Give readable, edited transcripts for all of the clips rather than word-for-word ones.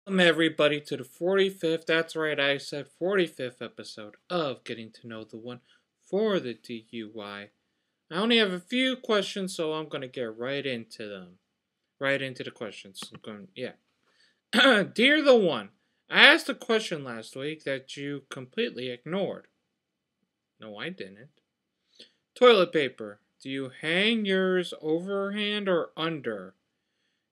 Welcome everybody to the 45th, that's right, I said 45th episode of Getting to Know the One for the DUI. I only have a few questions, so I'm going to get right into them. Right into the questions. Dear the One, I asked a question last week that you completely ignored. No, I didn't. Toilet paper. Do you hang yours overhand or under?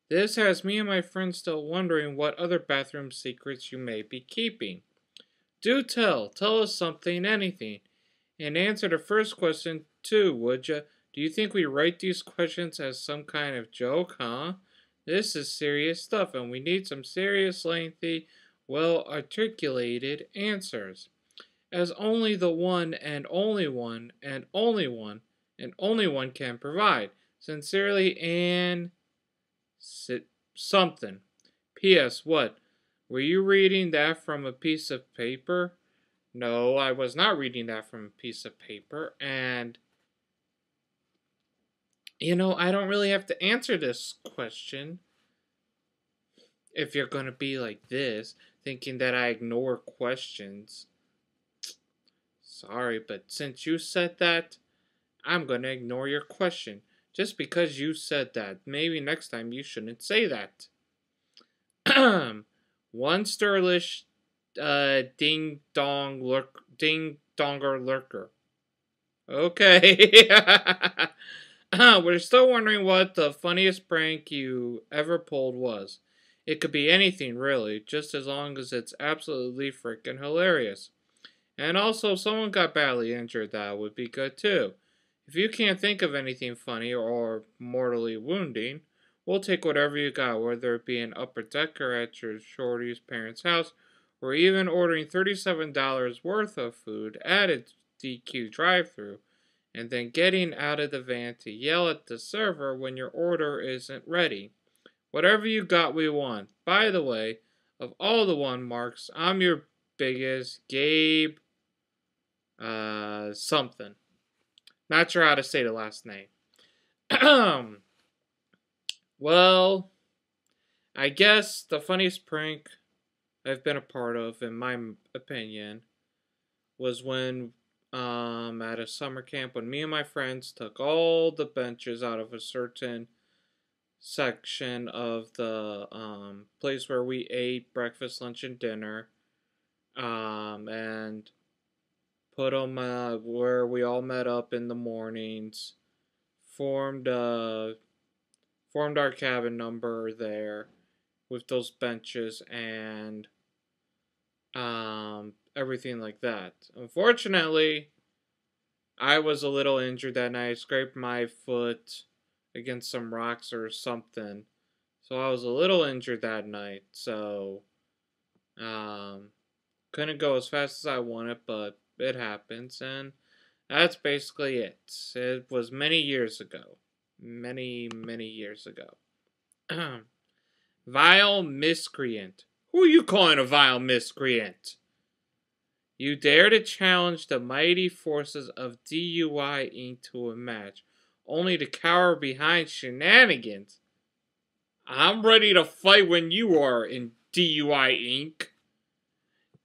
This has me and my friends still wondering what other bathroom secrets you may be keeping. Do tell. Tell us something, anything. And answer the first question too, would ya? Do you think we write these questions as some kind of joke, huh? This is serious stuff, and we need some serious, lengthy, well-articulated answers. As only the one and only one and only one and only one can provide. Sincerely, Anne... something. P.S. What? Were you reading that from a piece of paper? No, I was not reading that from a piece of paper. And, I don't really have to answer this question. If you're going to be like this, thinking that I ignore questions. Sorry, but since you said that, I'm going to ignore your question. Just because you said that, maybe next time you shouldn't say that. One Sterlish ding donger lurker. Okay. We're still wondering what the funniest prank you ever pulled was. It could be anything, really, just as long as it's absolutely freaking hilarious. And also, if someone got badly injured, that would be good too. If you can't think of anything funny or mortally wounding, we'll take whatever you got, whether it be an upper decker at your shorty's parents' house, or even ordering $37 worth of food at a DQ drive-thru, and then getting out of the van to yell at the server when your order isn't ready. Whatever you got, we want. By the way, of all the one marks, I'm your biggest Gabe... something. Not sure how to say the last name. Well, I guess the funniest prank I've been a part of, in my opinion, was when at a summer camp when me and my friends took all the benches out of a certain section of the place where we ate breakfast, lunch, and dinner, and put them where we all met up in the mornings, formed our cabin number there with those benches and everything like that. Unfortunately, I was a little injured that night. I scraped my foot against some rocks or something. So I was a little injured that night. So couldn't go as fast as I wanted, but it happens, and that's basically it. It was many years ago. Many, many years ago. Vile miscreant. Who are you calling a vile miscreant? You dare to challenge the mighty forces of DUI Inc. to a match, only to cower behind shenanigans. I'm ready to fight when you are in DUI Inc.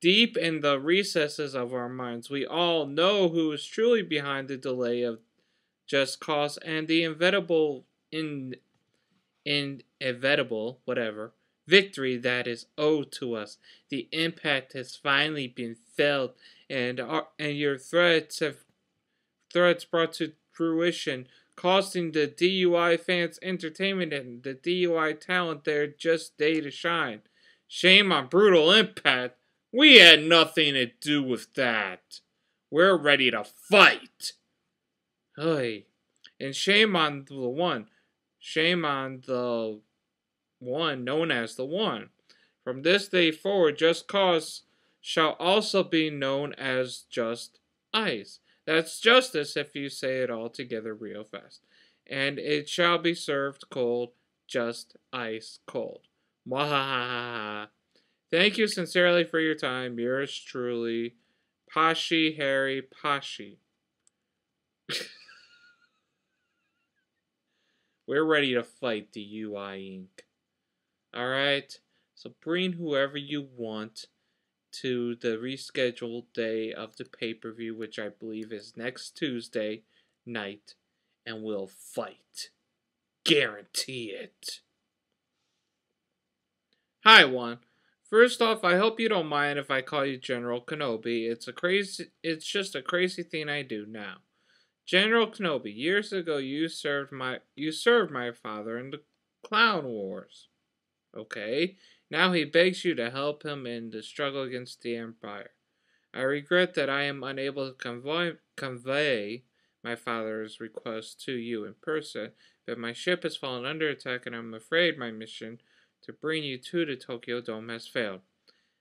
Deep in the recesses of our minds, we all know who is truly behind the delay of just cause and the inevitable victory that is owed to us. The impact has finally been felt, and your threats brought to fruition, costing the DUI fans entertainment and the DUI talent their just day to shine. Shame on Brutal Impact. We had nothing to do with that. We're ready to fight. Hey, and shame on the one. Shame on the one known as the one. From this day forward, Just Cause shall also be known as Just Ice. That's justice if you say it all together real fast. And it shall be served cold, just ice cold. Mwahaha. Thank you sincerely for your time. Yours truly, Pashi Harry Pashi. We're ready to fight the DUI Inc. Alright? So bring whoever you want to the rescheduled day of the pay-per-view, which I believe is next Tuesday night, and we'll fight. Guarantee it. Hi, Juan. First off, I hope you don't mind if I call you General Kenobi. It's just a crazy thing I do now. General Kenobi, years ago you served my father in the Clone Wars. Okay? Now he begs you to help him in the struggle against the Empire. I regret that I am unable to convey my father's request to you in person, but my ship has fallen under attack and I'm afraid my mission to bring you to the Tokyo Dome has failed.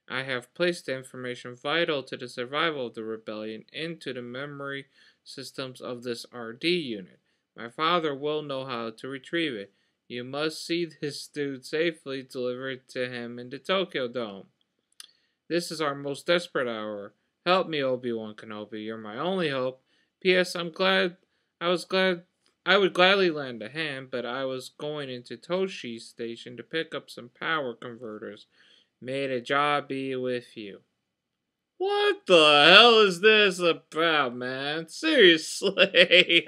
I have placed the information vital to the survival of the rebellion into the memory systems of this RD unit. My father will know how to retrieve it. You must see this dude safely delivered to him in the Tokyo Dome. This is our most desperate hour. Help me, Obi-Wan Kenobi. You're my only hope. P.S. I would gladly lend a hand, but I was going into Toshi's station to pick up some power converters. May the job be with you. What the hell is this about, man? Seriously.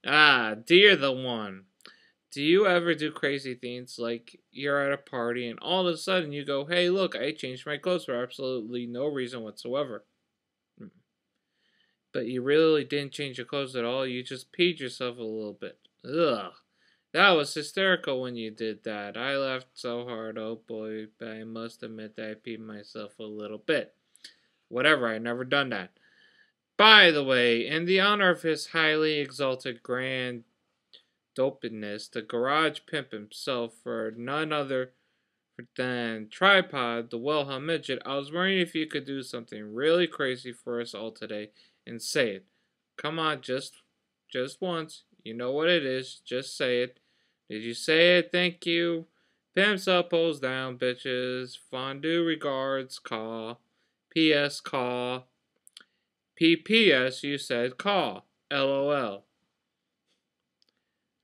Dear the one. Do you ever do crazy things like you're at a party and all of a sudden you go, hey, look, I changed my clothes for absolutely no reason whatsoever. But you really didn't change your clothes at all. You just peed yourself a little bit. Ugh. That was hysterical when you did that. I laughed so hard, oh boy, but I must admit that I peed myself a little bit. Whatever, I never done that. By the way, in the honor of his highly exalted grand dopeness, the garage pimp himself, for none other than Tripod, the Wilhelm Midget, I was wondering if you could do something really crazy for us all today and say it. Come on, just once. You know what it is. Just say it. Did you say it? Thank you. Pimps up, hoes down, bitches. Fondue regards, call. P.S. call. P.P.S. You said call. LOL.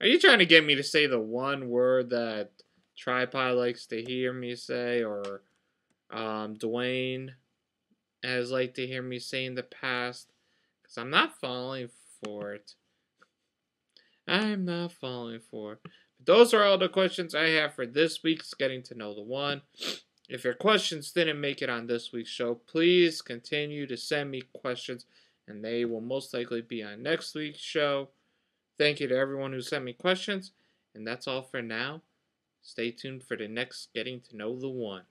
Are you trying to get me to say the one word that Tripod likes to hear me say, or Dwayne has liked to hear me say in the past? Because I'm not falling for it. I'm not falling for it. But those are all the questions I have for this week's Getting to Know the One. If your questions didn't make it on this week's show, please continue to send me questions, and they will most likely be on next week's show. Thank you to everyone who sent me questions, and that's all for now. Stay tuned for the next Getting to Know the One.